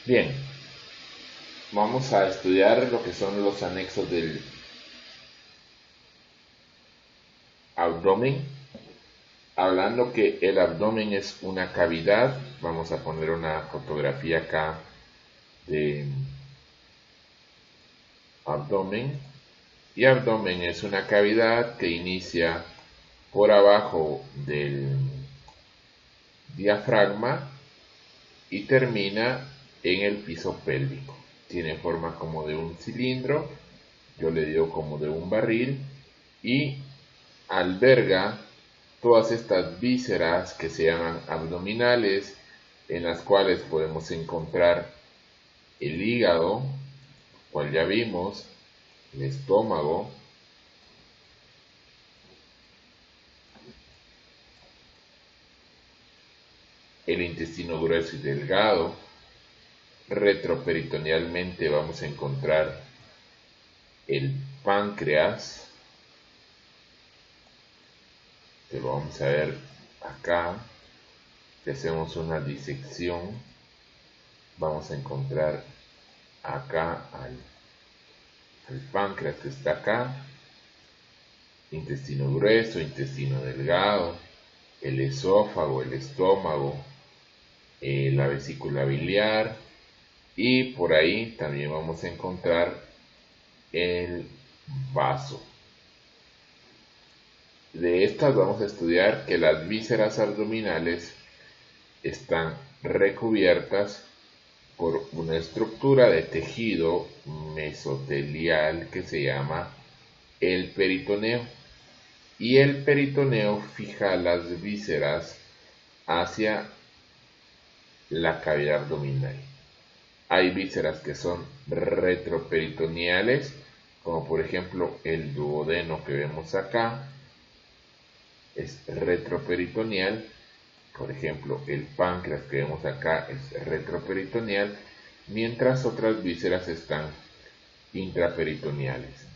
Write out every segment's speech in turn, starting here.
Bien, vamos a estudiar lo que son los anexos del abdomen. Hablando que el abdomen es una cavidad, vamos a poner una fotografía acá de abdomen. Y abdomen es una cavidad que inicia por abajo del diafragma y termina en el piso pélvico. Tiene forma como de un cilindro, yo le digo como de un barril, y alberga todas estas vísceras que se llaman abdominales, en las cuales podemos encontrar el hígado, cual ya vimos, el estómago, el intestino grueso y delgado. Retroperitonealmente vamos a encontrar el páncreas, que lo vamos a ver acá. Si hacemos una disección, vamos a encontrar acá al páncreas que está acá, intestino grueso, intestino delgado, el esófago, el estómago, la vesícula biliar, y por ahí también vamos a encontrar el vaso. De estas vamos a estudiar que las vísceras abdominales están recubiertas por una estructura de tejido mesotelial que se llama el peritoneo, y el peritoneo fija las vísceras hacia la cavidad abdominal. Hay vísceras que son retroperitoneales, como por ejemplo el duodeno que vemos acá, es retroperitoneal. Por ejemplo, el páncreas que vemos acá es retroperitoneal, mientras otras vísceras están intraperitoneales.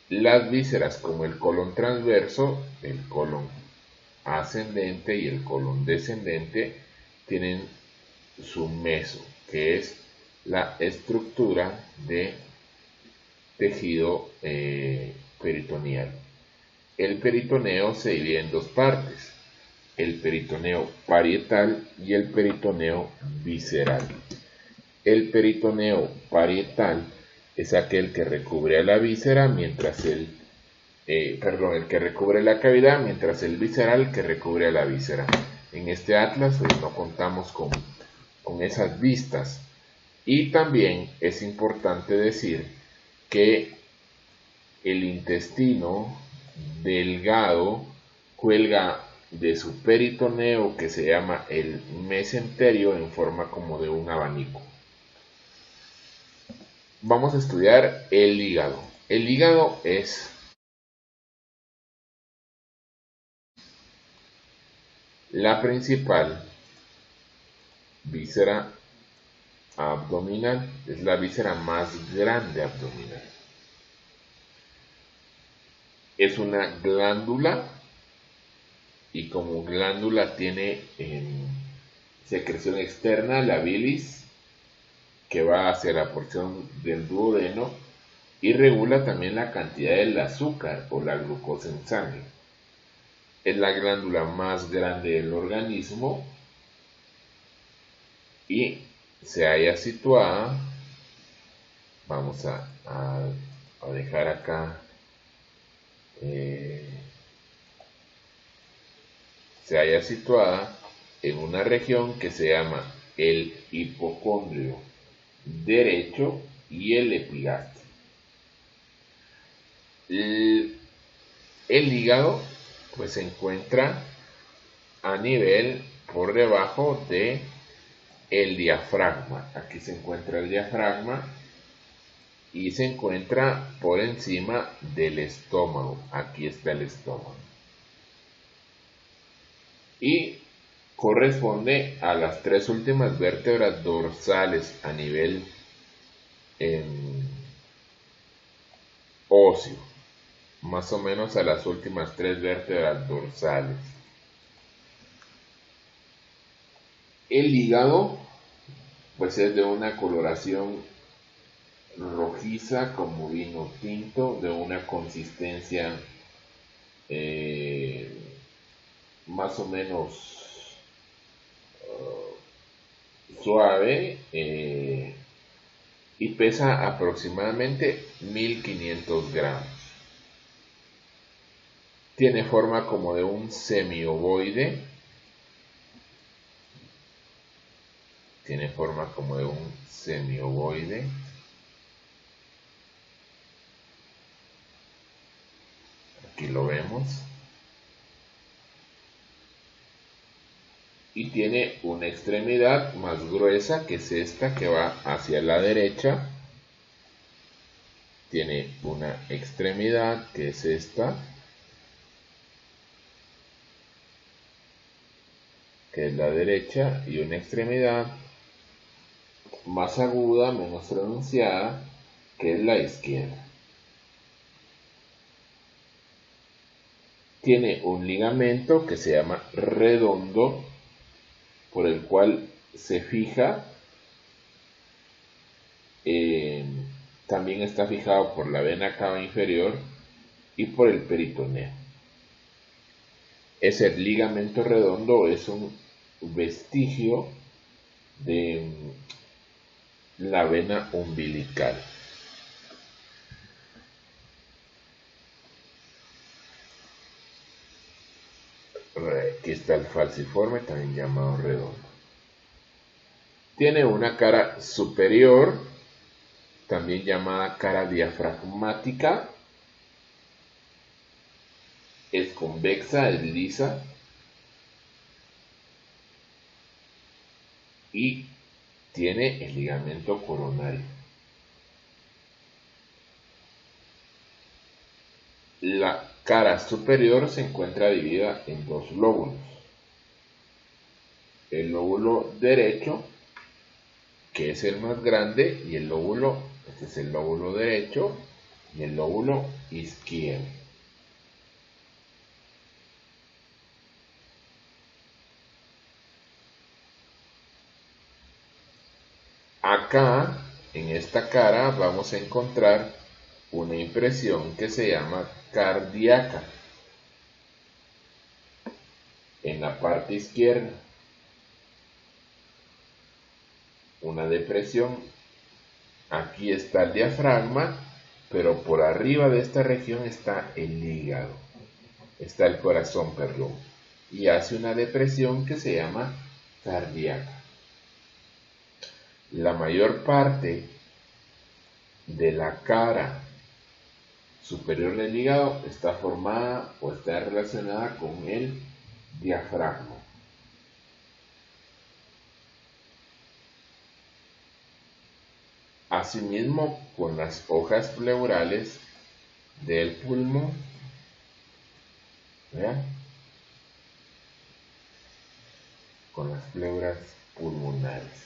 Las vísceras como el colon transverso, el colon ascendente y el colon descendente tienen su meso, que es la estructura de tejido peritoneal. El peritoneo se divide en dos partes: el peritoneo parietal y el peritoneo visceral. El peritoneo parietal es aquel que recubre a la víscera, mientras el que recubre la cavidad, mientras el visceral que recubre a la víscera. En este atlas hoy no contamos con esas vistas. Y también es importante decir que el intestino delgado cuelga de su peritoneo, que se llama el mesenterio, en forma como de un abanico. Vamos a estudiar el hígado. El hígado es la principal víscera abdominal, es la víscera más grande abdominal. Es una glándula, y como glándula tiene secreción externa, la bilis, que va hacia la porción del duodeno y regula también la cantidad del azúcar o la glucosa en sangre. Es la glándula más grande del organismo y se halla situada, vamos a dejar acá, se halla situada en una región que se llama el hipocondrio derecho y el epigastrio. El hígado pues se encuentra a nivel por debajo de el diafragma. Aquí se encuentra el diafragma y se encuentra por encima del estómago. Aquí está el estómago. Y corresponde a las tres últimas vértebras dorsales a nivel óseo, más o menos a las últimas tres vértebras dorsales. El hígado pues es de una coloración rojiza como vino tinto, de una consistencia eh, más o menos suave, y pesa aproximadamente 1500 gramos. Tiene forma como de un semiovoide. Tiene forma como de un semiovoide. Aquí lo vemos. Y tiene una extremidad más gruesa, que es esta que va hacia la derecha. Tiene una extremidad que es esta, que es la derecha, y una extremidad más aguda, menos pronunciada, que es la izquierda. Tiene un ligamento que se llama redondo, por el cual se fija. También está fijado por la vena cava inferior y por el peritoneo. Ese ligamento redondo es un vestigio de la vena umbilical. Aquí está el falciforme, también llamado redondo. Tiene una cara superior, también llamada cara diafragmática. Es convexa, es lisa. Y tiene el ligamento coronario. La cara superior se encuentra dividida en dos lóbulos. El lóbulo derecho, que es el más grande, y este es el lóbulo derecho, y el lóbulo izquierdo. Acá, en esta cara, vamos a encontrar una impresión que se llama cardíaca, en la parte izquierda. Una depresión. Aquí está el diafragma, pero por arriba de esta región está el hígado, está el corazón, perdón, y hace una depresión que se llama cardíaca. La mayor parte de la cara superior del hígado está formada o está relacionada con el diafragma. Asimismo, con las hojas pleurales del pulmón, ¿vean? Con las pleuras pulmonares.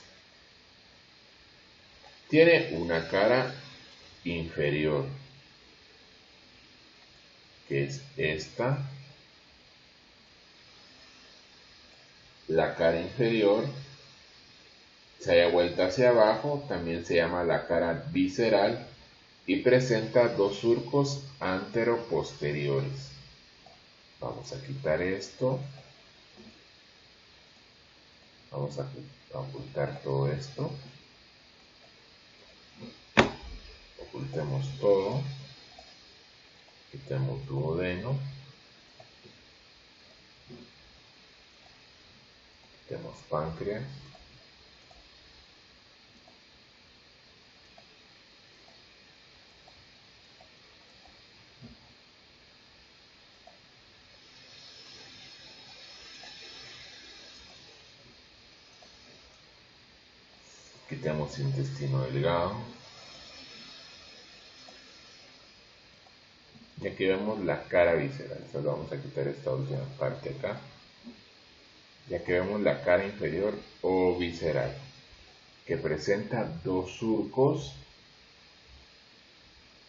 Tiene una cara inferior, que es esta. La cara inferior se halla vuelta hacia abajo, también se llama la cara visceral, y presenta dos surcos anteroposteriores. Vamos a quitar esto. Vamos a ocultar todo esto. Ocultemos todo. Quitemos duodeno. Quitemos páncreas. Quitemos intestino delgado. Y aquí vemos la cara visceral. Solo vamos a quitar esta última parte acá. Y aquí vemos la cara inferior o visceral, que presenta dos surcos,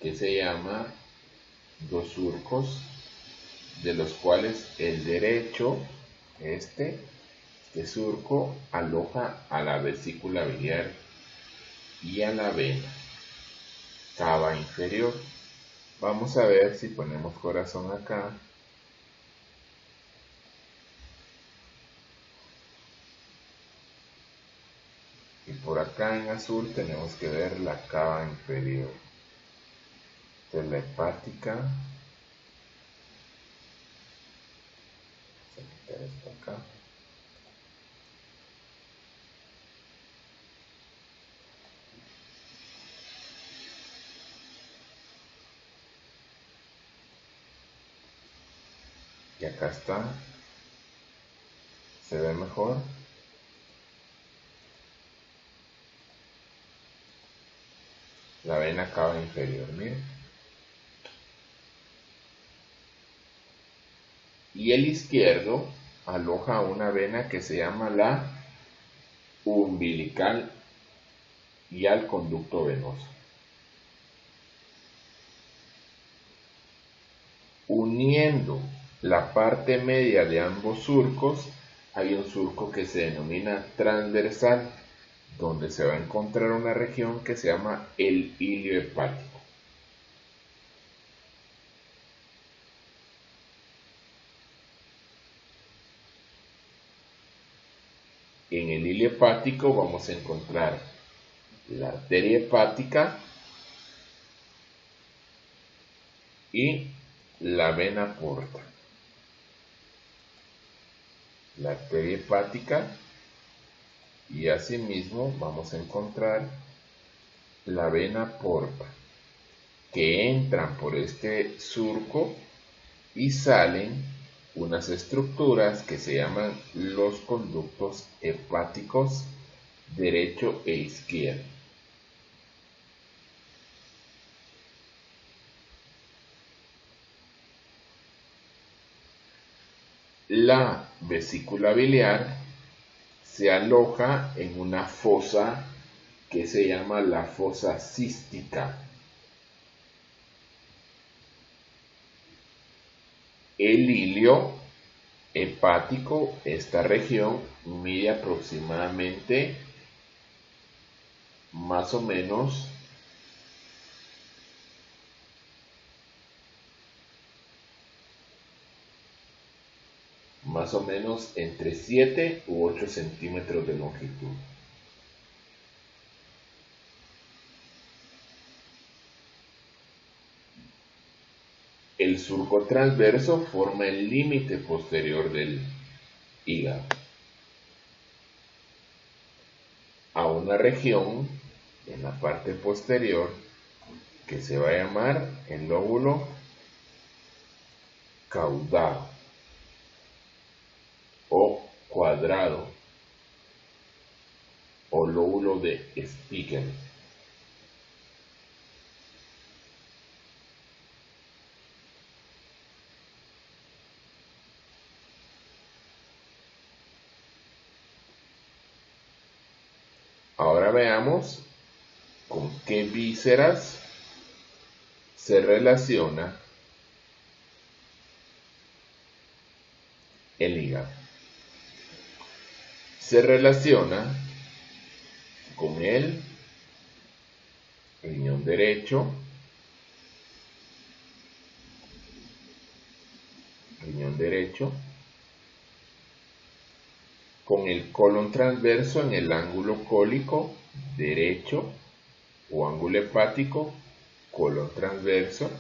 que se llama dos surcos, de los cuales el derecho, este, Este surco aloja a la vesícula biliar y a la vena cava inferior. Vamos a ver si ponemos corazón acá. Y por acá en azul tenemos que ver la cava inferior. Esta es la hepática. Vamos a quitar esto acá. Y acá está. ¿Se ve mejor? La vena cava inferior, miren. Y el izquierdo aloja una vena que se llama la umbilical y al conducto venoso. Uniendo la parte media de ambos surcos, hay un surco que se denomina transversal, donde se va a encontrar una región que se llama el ilio hepático. En el ilio hepático vamos a encontrar la arteria hepática y la vena porta. La arteria hepática y asimismo vamos a encontrar la vena porta, que entran por este surco y salen unas estructuras que se llaman los conductos hepáticos derecho e izquierdo. La vesícula biliar se aloja en una fosa que se llama la fosa cística. El ilio hepático, esta región, mide aproximadamente más o menos entre 7 u 8 centímetros de longitud. El surco transverso forma el límite posterior del hígado a una región en la parte posterior que se va a llamar el lóbulo caudado o cuadrado o lóbulo de Spiegel. Ahora veamos con qué vísceras se relaciona el hígado. Se relaciona con el riñón derecho, con el colon transverso en el ángulo cólico derecho o ángulo hepático, colon transverso.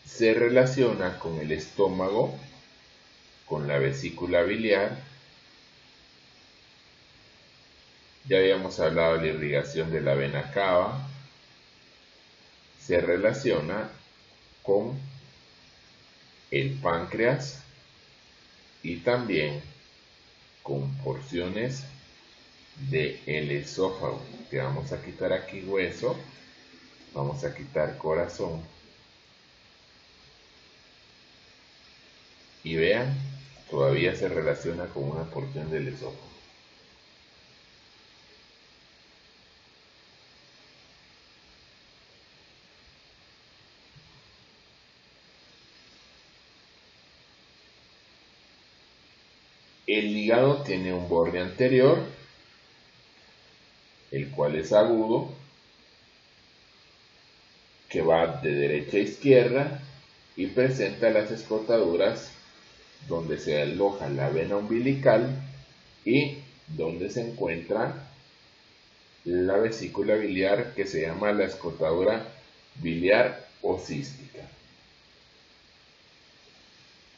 Se relaciona con el estómago, con la vesícula biliar. Ya habíamos hablado de la irrigación de la vena cava. Se relaciona con el páncreas y también con porciones del esófago, que vamos a quitar aquí hueso, vamos a quitar corazón y vean, todavía se relaciona con una porción del esófago. El hígado tiene un borde anterior, el cual es agudo, que va de derecha a izquierda y presenta las escotaduras donde se aloja la vena umbilical y donde se encuentra la vesícula biliar, que se llama la escotadura biliar o cística.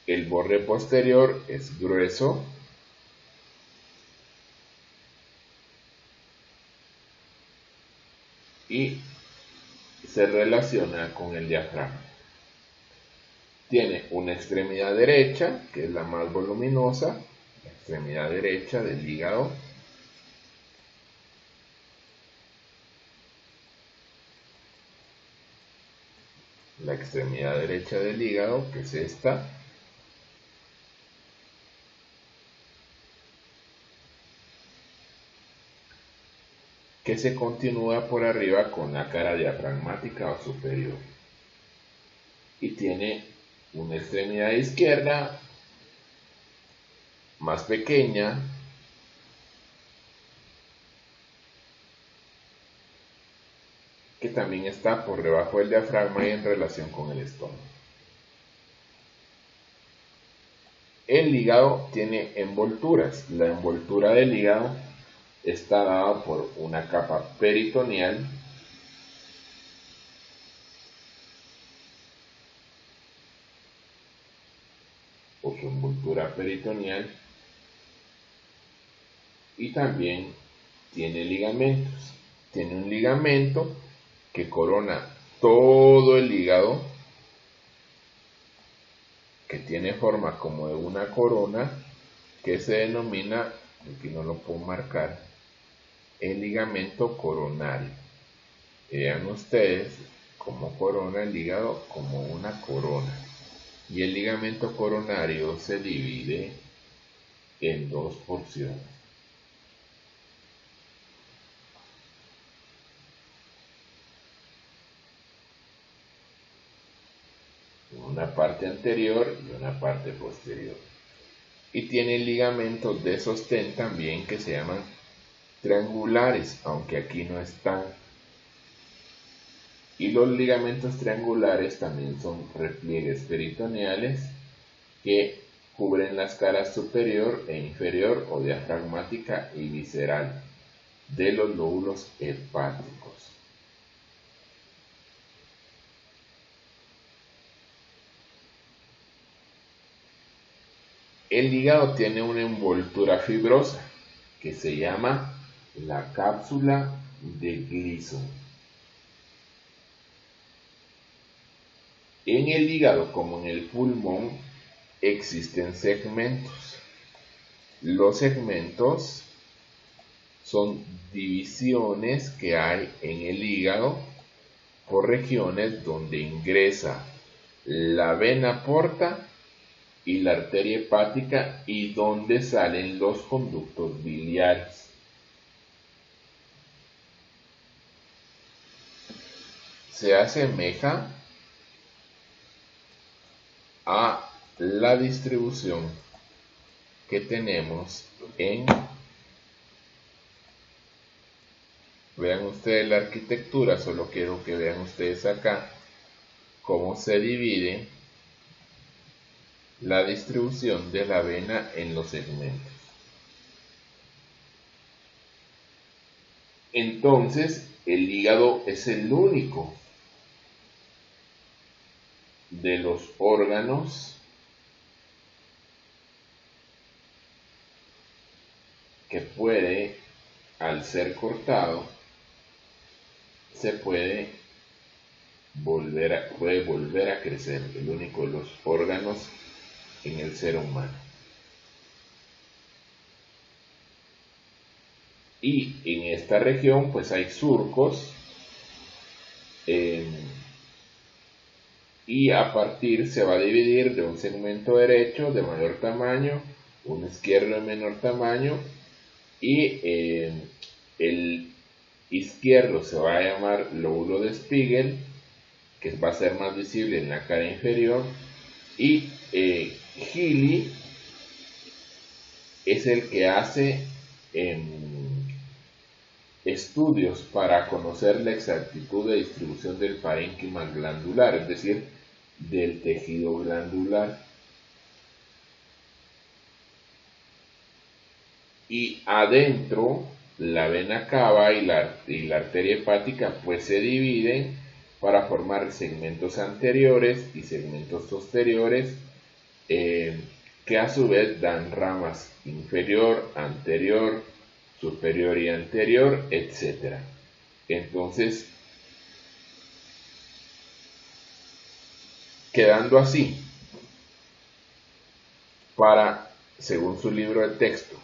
El borde posterior es grueso y se relaciona con el diafragma. Tiene una extremidad derecha, que es la más voluminosa, la extremidad derecha del hígado. La extremidad derecha del hígado, que es esta. Que se continúa por arriba con la cara diafragmática o superior. Y tiene una extremidad izquierda más pequeña, que también está por debajo del diafragma y en relación con el estómago. El hígado tiene envolturas. La envoltura del hígado está dada por una capa peritoneal o su envoltura peritoneal, y también tiene ligamentos. Tiene un ligamento que corona todo el hígado, que tiene forma como de una corona, que se denomina, aquí no lo puedo marcar, el ligamento coronario. Vean ustedes cómo corona el hígado como una corona. Y el ligamento coronario se divide en dos porciones. Una parte anterior y una parte posterior. Y tiene ligamentos de sostén también que se llaman triangulares, aunque aquí no están. Y los ligamentos triangulares también son repliegues peritoneales que cubren las caras superior e inferior o diafragmática y visceral de los lóbulos hepáticos. El hígado tiene una envoltura fibrosa que se llama la cápsula de Gleason. En el hígado, como en el pulmón, existen segmentos. Los segmentos son divisiones que hay en el hígado por regiones donde ingresa la vena porta y la arteria hepática y donde salen los conductos biliares. Se asemeja a la distribución que tenemos en, vean ustedes la arquitectura, solo quiero que vean ustedes acá cómo se divide la distribución de la vena en los segmentos. Entonces, el hígado es el único de los órganos que puede, al ser cortado, se puede volver a crecer, el único de los órganos en el ser humano. Y en esta región pues hay surcos, y a partir se va a dividir de un segmento derecho de mayor tamaño, un izquierdo de menor tamaño, y el izquierdo se va a llamar lóbulo de Spiegel, que va a ser más visible en la cara inferior, y Gili es el que hace estudios para conocer la exactitud de distribución del parénquima glandular, es decir, del tejido glandular. Y adentro, la vena cava y la arteria hepática pues se dividen para formar segmentos anteriores y segmentos posteriores, que a su vez dan ramas inferior, anterior, superior y anterior, etc. Entonces, quedando así, según su libro de texto,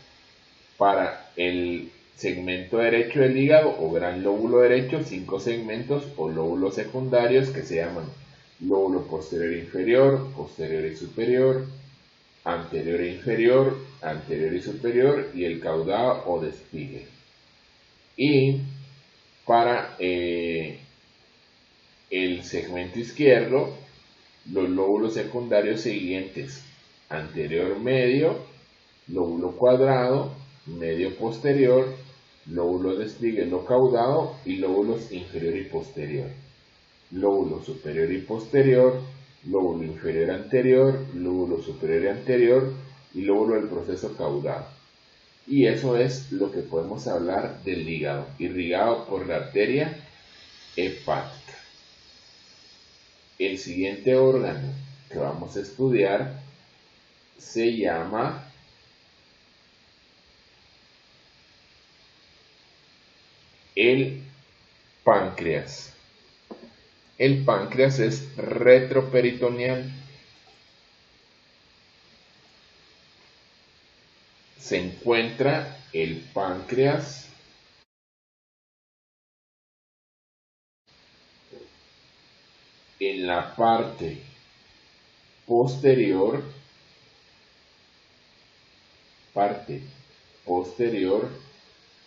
para el segmento derecho del hígado o gran lóbulo derecho, 5 segmentos o lóbulos secundarios que se llaman lóbulo posterior inferior, posterior y superior, anterior e inferior, anterior y superior, y el caudado o despigue. Y para el segmento izquierdo, los lóbulos secundarios siguientes: anterior medio, lóbulo cuadrado, medio posterior, lóbulo despigue no caudado y lóbulos inferior y posterior. Lóbulo superior y posterior, lóbulo inferior anterior, lóbulo superior y anterior y lóbulo del proceso caudado. Y eso es lo que podemos hablar del hígado, irrigado por la arteria hepática. El siguiente órgano que vamos a estudiar se llama el páncreas. El páncreas es retroperitoneal. Se encuentra el páncreas en la parte posterior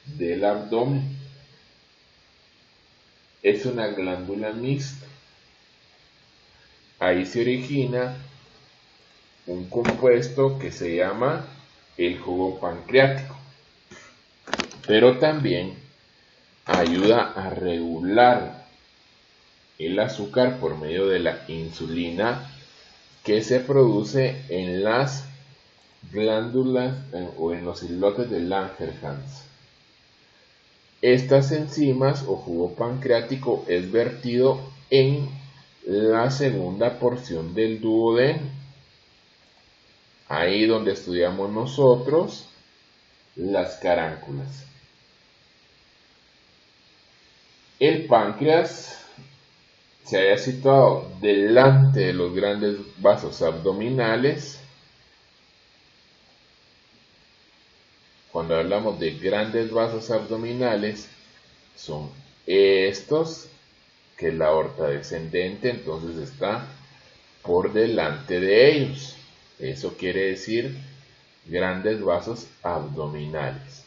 del abdomen. Es una glándula mixta. Ahí se origina un compuesto que se llama el jugo pancreático, pero también ayuda a regular el azúcar por medio de la insulina que se produce en las glándulas o en los islotes de Langerhans. Estas enzimas o jugo pancreático es vertido en la segunda porción del duodeno, ahí donde estudiamos nosotros las carúnculas. El páncreas se halla situado delante de los grandes vasos abdominales. Cuando hablamos de grandes vasos abdominales, son estos, que es la aorta descendente, entonces está por delante de ellos. Eso quiere decir grandes vasos abdominales.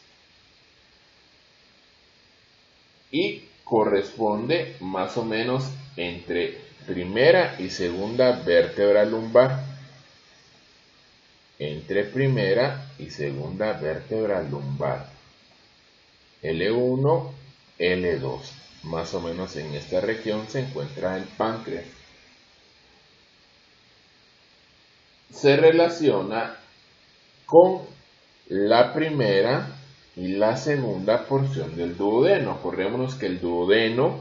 Y corresponde más o menos entre primera y segunda vértebra lumbar. Entre primera y segunda vértebra lumbar. L1, L2. Más o menos en esta región se encuentra el páncreas. Se relaciona con la primera y la segunda porción del duodeno. Acordémonos que el duodeno,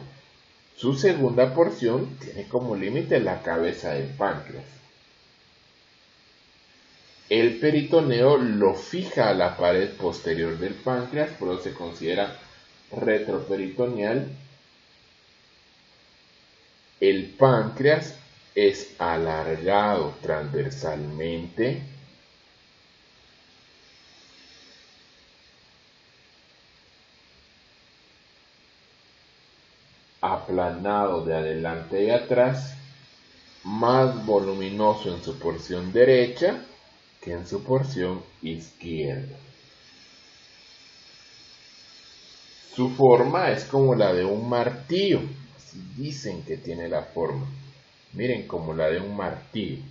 su segunda porción, tiene como límite la cabeza del páncreas. El peritoneo lo fija a la pared posterior del páncreas, por eso se considera retroperitoneal. El páncreas es alargado transversalmente, aplanado de adelante y atrás, más voluminoso en su porción derecha que en su porción izquierda. Su forma es como la de un martillo, así dicen que tiene la forma. Miren, como la de un martillo.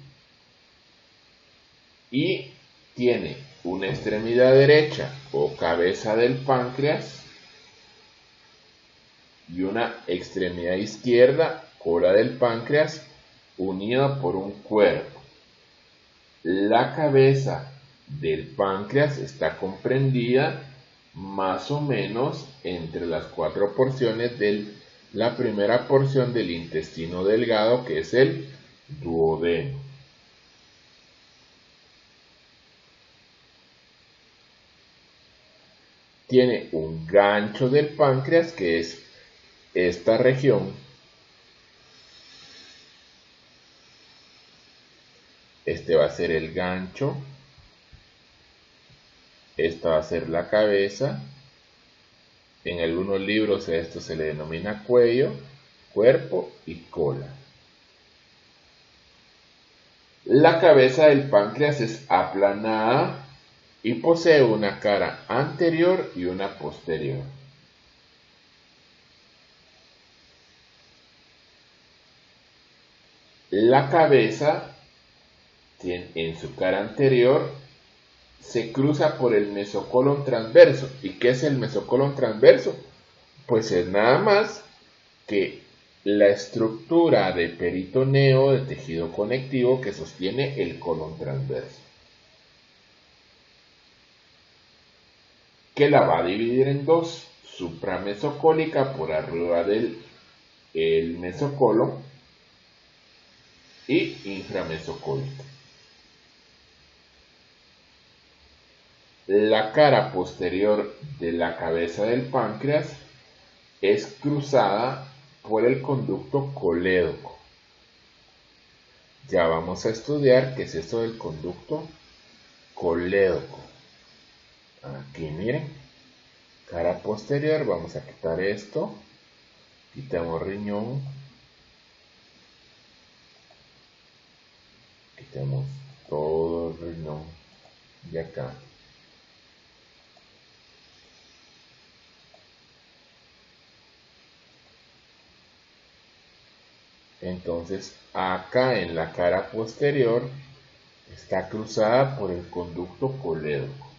Y tiene una extremidad derecha o cabeza del páncreas y una extremidad izquierda, cola del páncreas, unida por un cuerpo. La cabeza del páncreas está comprendida más o menos entre las 4 porciones de la primera porción del intestino delgado, que es el duodeno. Tiene un gancho del páncreas, que es esta región. Este va a ser el gancho. Esta va a ser la cabeza. En algunos libros a esto se le denomina cuello, cuerpo y cola. La cabeza del páncreas es aplanada y posee una cara anterior y una posterior. La cabeza en su cara anterior se cruza por el mesocolon transverso. ¿Y qué es el mesocolon transverso? Pues es nada más que la estructura de peritoneo, de tejido conectivo que sostiene el colon transverso, que la va a dividir en dos: supramesocólica por arriba del mesocolon y inframesocólica. La cara posterior de la cabeza del páncreas es cruzada por el conducto colédoco. Ya vamos a estudiar qué es esto del conducto colédoco. Aquí miren, cara posterior, vamos a quitar esto, quitamos riñón, quitamos todo el riñón de acá. Entonces acá en la cara posterior está cruzada por el conducto colédoco.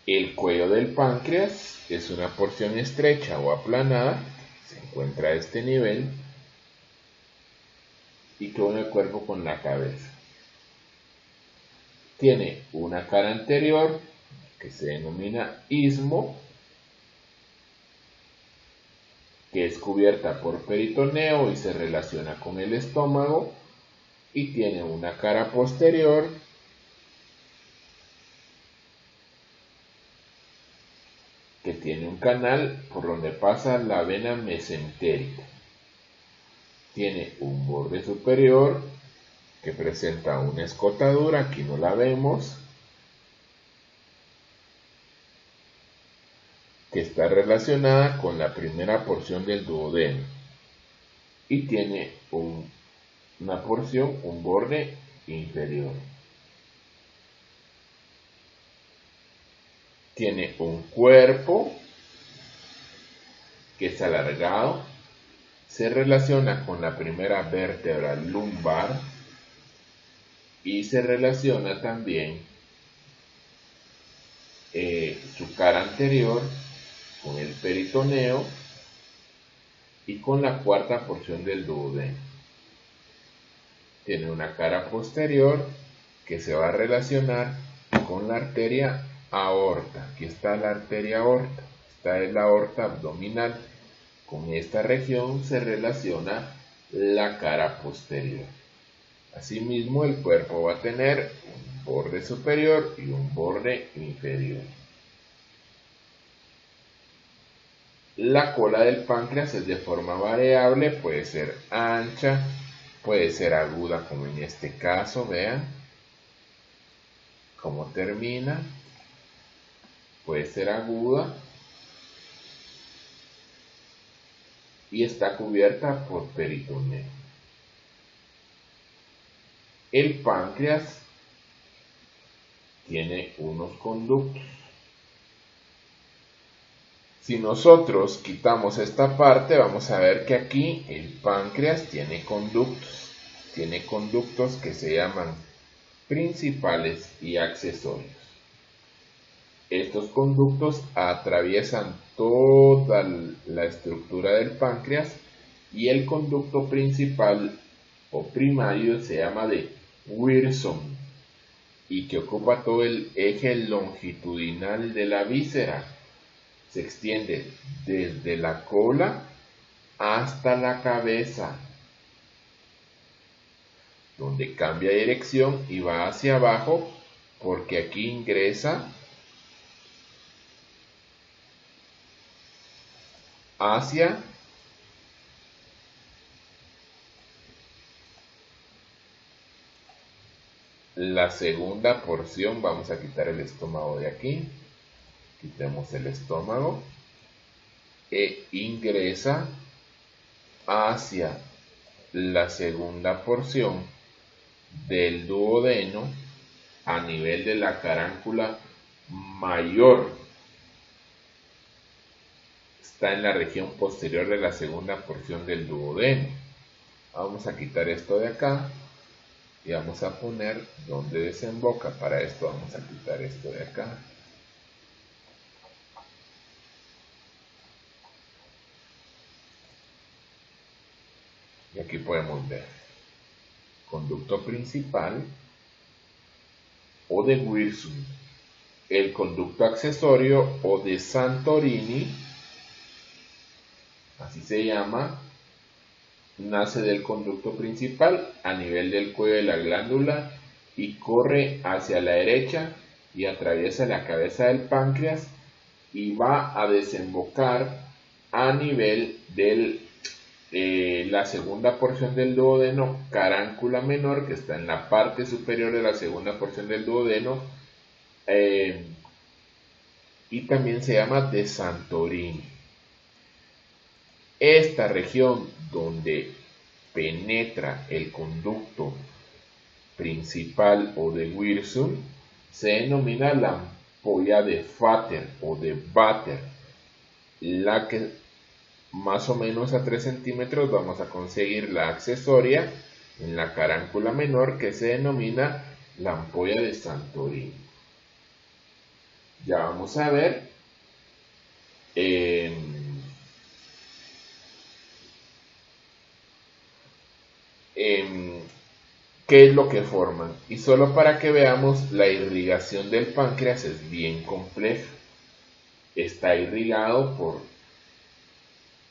El cuello del páncreas es una porción estrecha o aplanada, se encuentra a este nivel y que une el cuerpo con la cabeza. Tiene una cara anterior que se denomina istmo, que es cubierta por peritoneo y se relaciona con el estómago, y tiene una cara posterior que tiene un canal por donde pasa la vena mesentérica. Tiene un borde superior que presenta una escotadura, aquí no la vemos, que está relacionada con la primera porción del duodeno y tiene una porción, un borde inferior. Tiene un cuerpo que es alargado, se relaciona con la primera vértebra lumbar y se relaciona también su cara anterior con el peritoneo y con la cuarta porción del duodeno. Tiene una cara posterior que se va a relacionar con la arteria aorta. Aquí está la arteria aorta, esta es la aorta abdominal. Con esta región se relaciona la cara posterior. Asimismo, el cuerpo va a tener un borde superior y un borde inferior. La cola del páncreas es de forma variable, puede ser ancha, puede ser aguda, como en este caso, vean cómo termina, puede ser aguda y está cubierta por peritoneo. El páncreas tiene unos conductos. Si nosotros quitamos esta parte, vamos a ver que aquí el páncreas tiene conductos. Tiene conductos que se llaman principales y accesorios. Estos conductos atraviesan toda la estructura del páncreas y el conducto principal o primario se llama de Wilson y que ocupa todo el eje longitudinal de la víscera. Se extiende desde la cola hasta la cabeza, donde cambia dirección y va hacia abajo porque aquí ingresa hacia la segunda porción. Vamos a quitar el estómago de aquí, quitemos el estómago e ingresa hacia la segunda porción del duodeno a nivel de la caráncula mayor. Está en la región posterior de la segunda porción del duodeno. Vamos a quitar esto de acá y vamos a poner donde desemboca. Para esto vamos a quitar esto de acá. Y aquí podemos ver conducto principal o de Wilson, el conducto accesorio o de Santorini, así se llama, nace del conducto principal a nivel del cuello de la glándula y corre hacia la derecha y atraviesa la cabeza del páncreas y va a desembocar a nivel de la segunda porción del duodeno, caráncula menor, que está en la parte superior de la segunda porción del duodeno, y también se llama de Santorini. Esta región donde penetra el conducto principal o de Wilson se denomina la ampolla de Vater o de Vater, la que más o menos a 3 centímetros vamos a conseguir la accesoria en la caráncula menor que se denomina la ampolla de Santorini. Ya vamos a ver qué es lo que forman. Y solo para que veamos, la irrigación del páncreas es bien compleja. Está irrigado por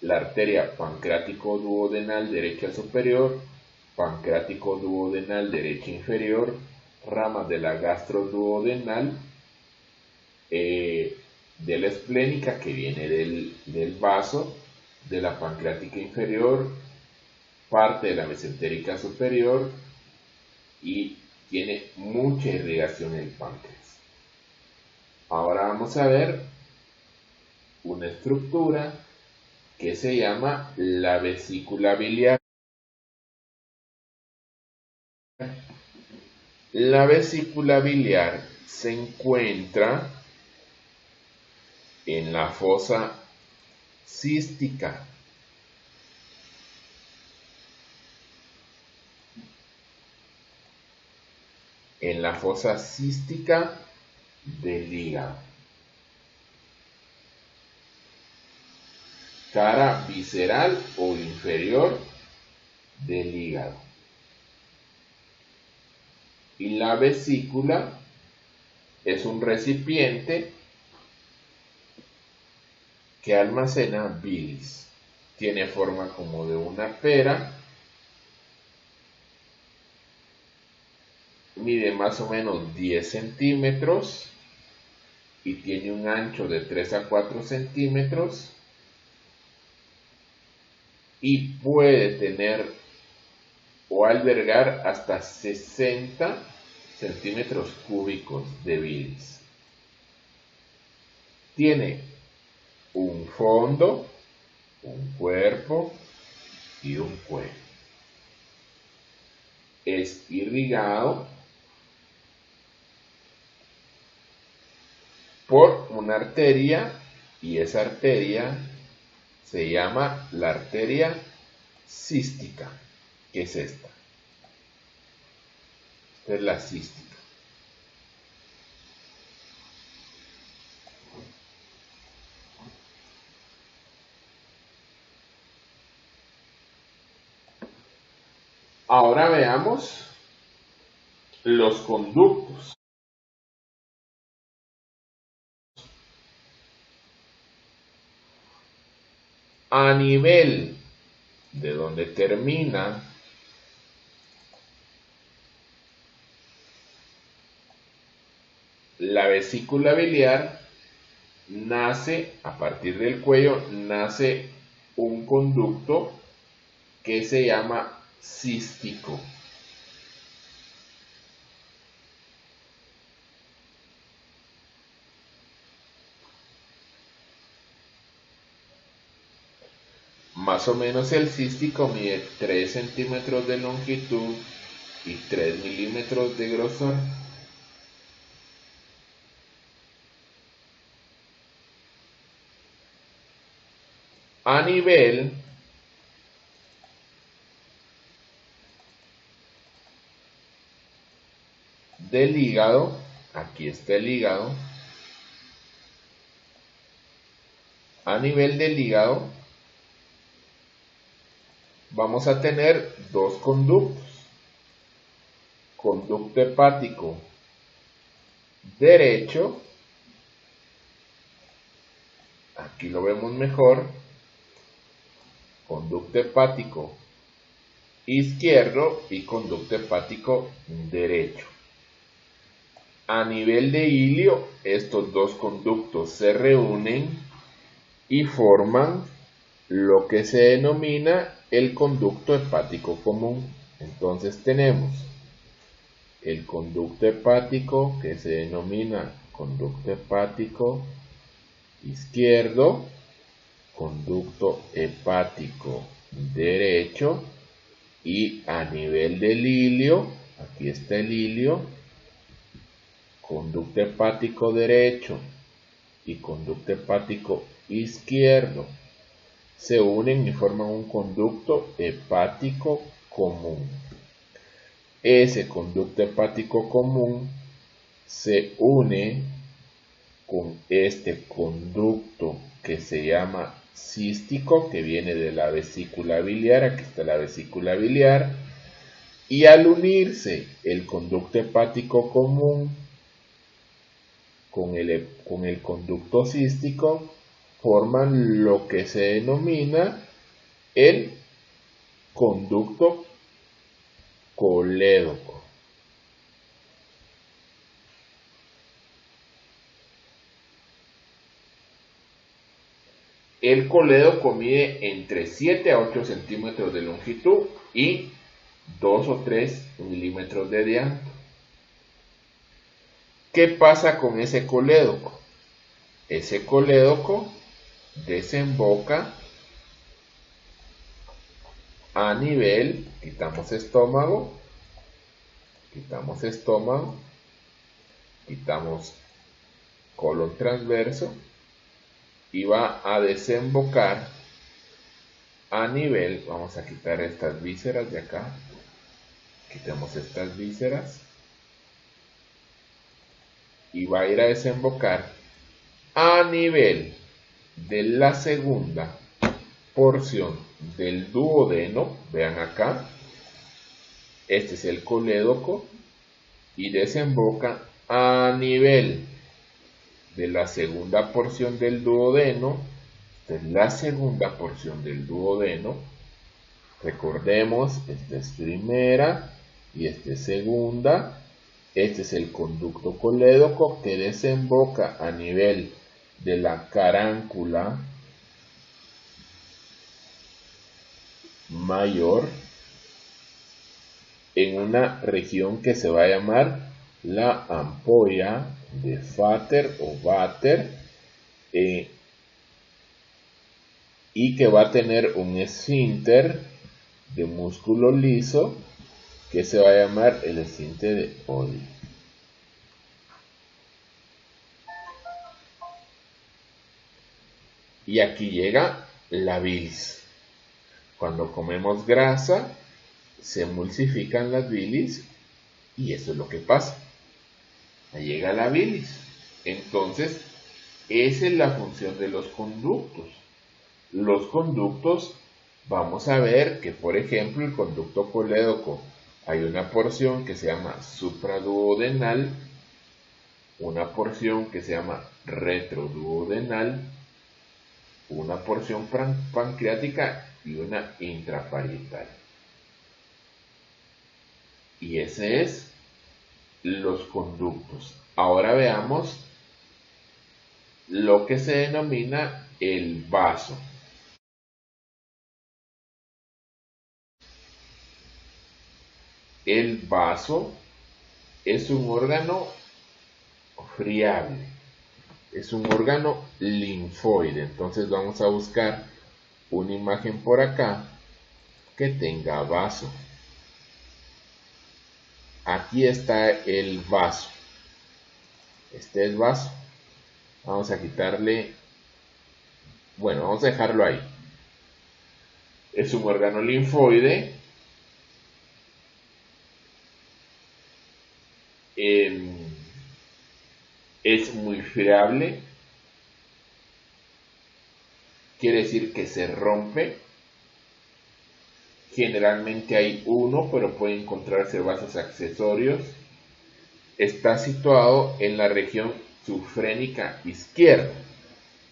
la arteria pancreático duodenal derecha superior, pancreático duodenal derecha inferior, ramas de la gastroduodenal, de la esplénica que viene del vaso, de la pancreática inferior, parte de la mesentérica superior, y tiene mucha irrigación el páncreas. Ahora vamos a ver una estructura que se llama la vesícula biliar. La vesícula biliar se encuentra en la fosa cística. En la fosa cística del hígado. Cara visceral o inferior del hígado. Y la vesícula es un recipiente que almacena bilis. Tiene forma como de una pera. Mide más o menos 10 centímetros y tiene un ancho de 3 a 4 centímetros y puede tener o albergar hasta 60 centímetros cúbicos de bilis. Tiene un fondo, un cuerpo y un cuello. Es irrigado por una arteria y esa arteria se llama la arteria cística, que es esta. Esta es la cística. Ahora veamos los conductos. A nivel de donde termina la vesícula biliar, nace, a partir del cuello, nace un conducto que se llama cístico. Más o menos el cístico mide 3 centímetros de longitud y 3 milímetros de grosor. A nivel del hígado, aquí está el hígado. A nivel del hígado vamos a tener dos conductos. Conducto hepático derecho, aquí lo vemos mejor. Conducto hepático izquierdo y conducto hepático derecho. A nivel de ilio, estos dos conductos se reúnen y forman lo que se denomina el conducto hepático común. Entonces tenemos el conducto hepático que se denomina conducto hepático izquierdo, conducto hepático derecho, y a nivel del ilio, aquí está el ilio, conducto hepático derecho y conducto hepático izquierdo se unen y forman un conducto hepático común. Ese conducto hepático común se une con este conducto que se llama cístico, que viene de la vesícula biliar. Aquí está la vesícula biliar, y al unirse el conducto hepático común con el conducto cístico, forman lo que se denomina el conducto colédoco. El colédoco mide entre 7 a 8 centímetros de longitud y 2 o 3 milímetros de diámetro. ¿Qué pasa con ese colédoco? Ese colédoco desemboca a nivel, quitamos estómago, quitamos colon transverso, y va a desembocar a nivel, vamos a quitar estas vísceras de acá, quitamos estas vísceras, y va a ir a desembocar a nivel de la segunda porción del duodeno. Vean acá, este es el colédoco, y desemboca a nivel de la segunda porción del duodeno. Esta es la segunda porción del duodeno. Recordemos, esta es primera y esta es segunda. Este es el conducto colédoco que desemboca a nivel de la caráncula mayor en una región que se va a llamar la ampolla de Vater o Vater, y que va a tener un esfínter de músculo liso que se va a llamar el esfínter de Oddi. Y aquí llega la bilis. Cuando comemos grasa, se emulsifican las bilis y eso es lo que pasa. Ahí llega la bilis. Entonces, esa es la función de los conductos. Los conductos, vamos a ver que, por ejemplo, el conducto colédoco, hay una porción que se llama supraduodenal, una porción que se llama retroduodenal, una porción pancreática y una intraparietal. Y ese es los conductos. Ahora veamos lo que se denomina el vaso. El vaso es un órgano friable, es un órgano linfoide. Entonces vamos a buscar una imagen por acá que tenga vaso. Aquí está el vaso. Este es vaso. Vamos a quitarle, bueno, vamos a dejarlo ahí. Es un órgano linfoide. Es muy friable. Quiere decir que se rompe. Generalmente hay uno, pero pueden encontrarse vasos accesorios. Está situado en la región sufrénica izquierda.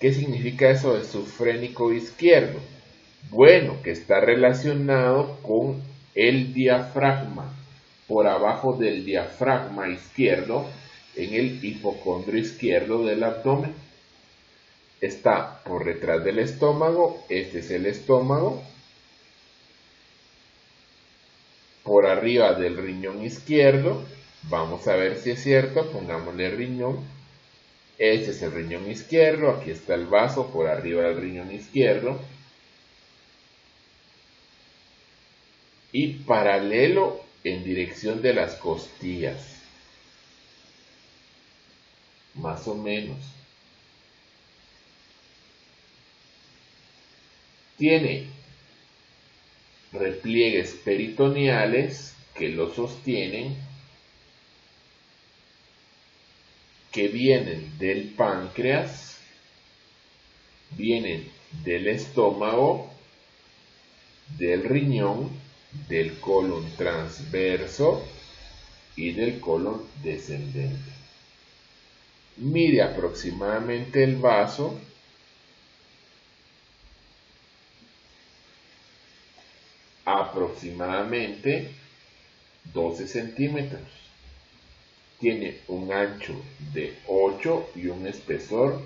¿Qué significa eso de sufrénico izquierdo? Bueno, que está relacionado con el diafragma. Por abajo del diafragma izquierdo, en el hipocondrio izquierdo del abdomen. Está por detrás del estómago, este es el estómago. Por arriba del riñón izquierdo, vamos a ver si es cierto, pongámosle riñón. Este es el riñón izquierdo, aquí está el vaso por arriba del riñón izquierdo. Y paralelo en dirección de las costillas. Más o menos. Tiene repliegues peritoneales que lo sostienen, que vienen del páncreas, vienen del estómago, del riñón, del colon transverso y del colon descendente. Mide aproximadamente el vaso aproximadamente 12 centímetros. Tiene un ancho de 8 y un espesor,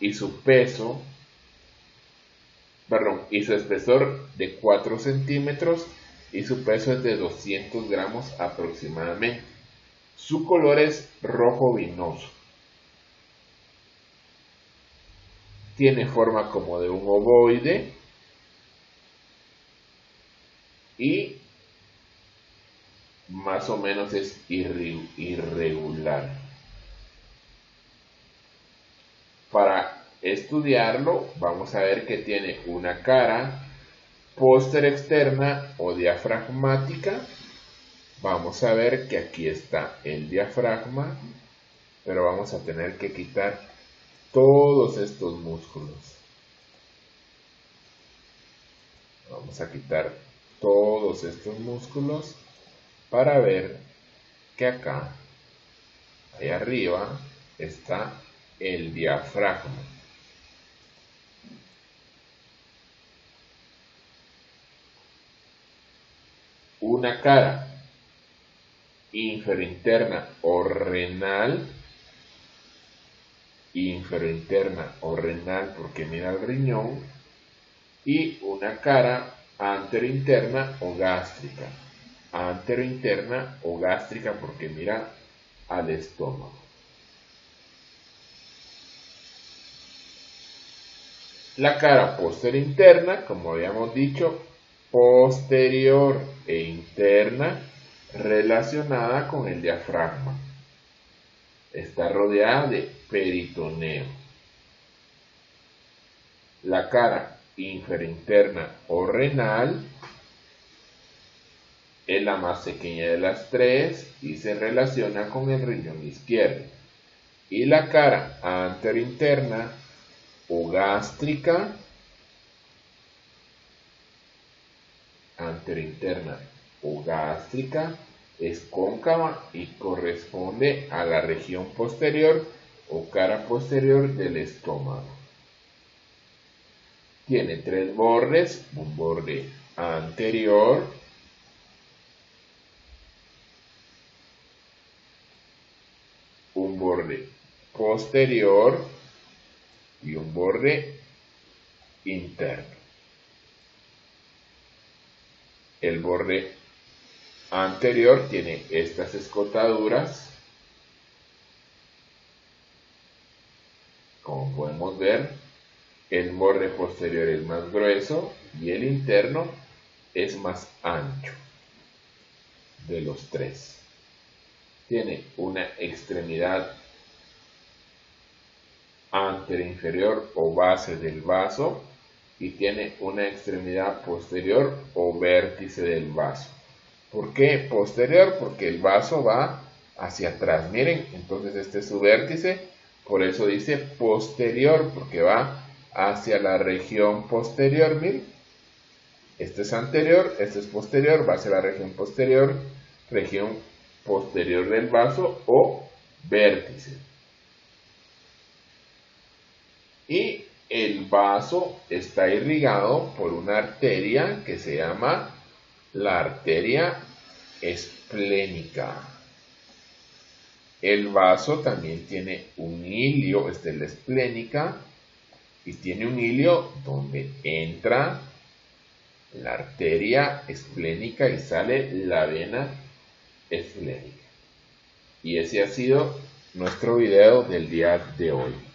y su peso, y su espesor de 4 centímetros y su peso es de 200 gramos aproximadamente. Su color es rojo vinoso. Tiene forma como de un ovoide y más o menos es irregular. Para estudiarlo vamos a ver que tiene una cara póster externa o diafragmática. Vamos a ver que aquí está el diafragma, pero vamos a tener que quitar todos estos músculos. Vamos a quitar todos estos músculos para ver que acá, ahí arriba, está el diafragma. Una cara inferointerna o renal, porque mira el riñón, y una cara anterointerna o gástrica, porque mira al estómago. La cara posterior interna, como habíamos dicho, posterior e interna, relacionada con el diafragma. está rodeada de peritoneo. La cara inferinterna o renal es la más pequeña de las tres y se relaciona con el riñón izquierdo. Y la cara anterointerna o gástrica, es cóncava y corresponde a la región posterior o cara posterior del estómago. Tiene tres bordes, un borde anterior, un borde posterior y un borde interno. El borde anterior tiene estas escotaduras, como podemos ver. El borde posterior es más grueso y el interno es más ancho de los tres. Tiene una extremidad anteroinferior o base del vaso y tiene una extremidad posterior o vértice del vaso. ¿Por qué posterior? Porque el vaso va hacia atrás. Miren, entonces este es su vértice, por eso dice posterior, porque va hacia la región posterior. Miren, este es anterior, este es posterior, va hacia la región posterior del vaso o vértice. Y el vaso está irrigado por una arteria que se llama la arteria esplénica. El vaso también tiene un hilio, esta es la esplénica, y tiene un hilio donde entra la arteria esplénica y sale la vena esplénica. Y ese ha sido nuestro video del día de hoy.